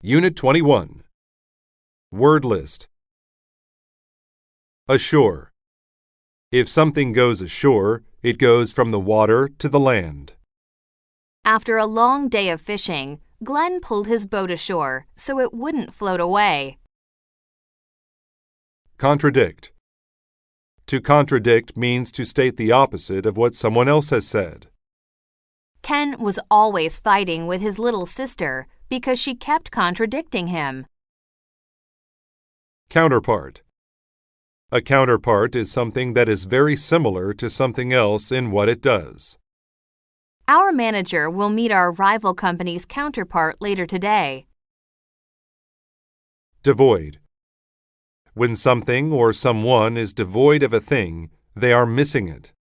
Unit 21. Word list. Ashore. If something goes ashore, it goes from the water to the land. After a long day of fishing, Glenn pulled his boat ashore so it wouldn't float away. Contradict. To contradict means to state the opposite of what someone else has said. Ken was always fighting with his little sister because she kept contradicting him. Counterpart. A counterpart is something that is very similar to something else in what it does. Our manager will meet our rival company's counterpart later today. Devoid. When something or someone is devoid of a thing, they are missing it.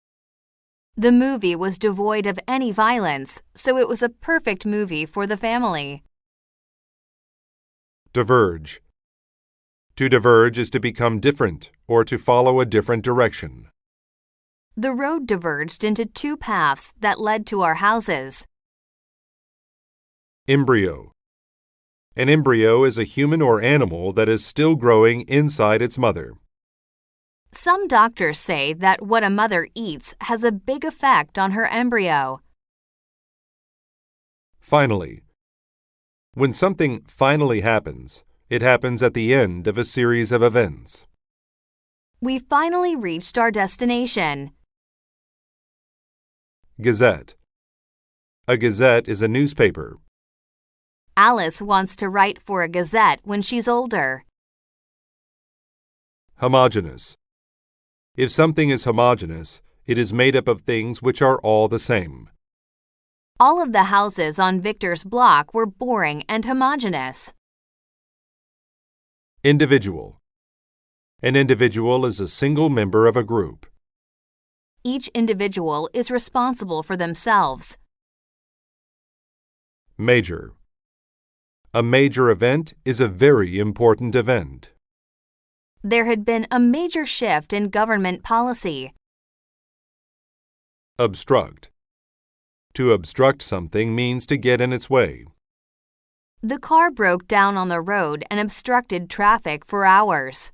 The movie was devoid of any violence, so it was a perfect movie for the family. Diverge. To diverge is to become different or to follow a different direction. The road diverged into two paths that led to our houses. Embryo. An embryo is a human or animal that is still growing inside its mother. Some doctors say that what a mother eats has a big effect on her embryo. Finally. When something finally happens, it happens at the end of a series of events. We finally reached our destination. Gazette. A gazette is a newspaper. Alice wants to write for a gazette when she's older. Homogeneous. If something is homogeneous, it is made up of things which are all the same. All of the houses on Victor's block were boring and homogeneous. Individual. An individual is a single member of a group. Each individual is responsible for themselves. Major. A major event is a very important event. There had been a major shift in government policy. Obstruct. To obstruct something means to get in its way. The car broke down on the road and obstructed traffic for hours.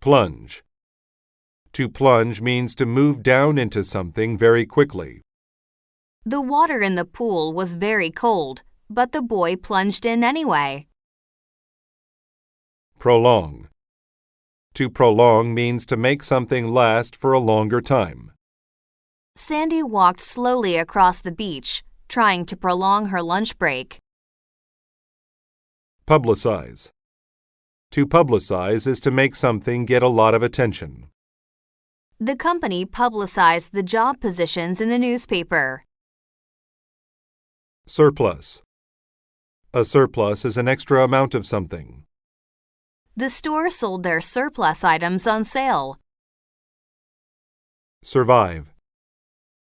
Plunge. To plunge means to move down into something very quickly. The water in the pool was very cold, but the boy plunged in anyway. Prolong. To prolong means to make something last for a longer time. Sandy walked slowly across the beach, trying to prolong her lunch break. Publicize. To publicize is to make something get a lot of attention. The company publicized the job positions in the newspaper. Surplus. A surplus is an extra amount of something. The store sold their surplus items on sale. Survive.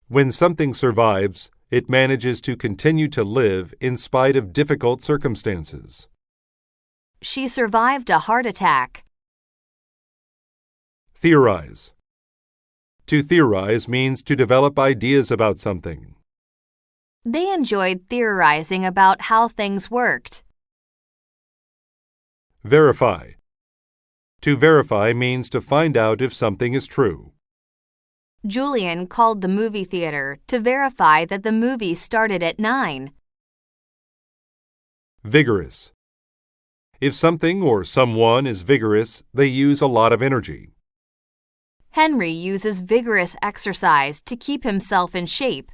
When something survives, it manages to continue to live in spite of difficult circumstances. She survived a heart attack. Theorize. To theorize means to develop ideas about something. They enjoyed theorizing about how things worked. Verify. To verify means to find out if something is true. Julian called the movie theater to verify that the movie started at 9. Vigorous. If something or someone is vigorous, they use a lot of energy. Henry uses vigorous exercise to keep himself in shape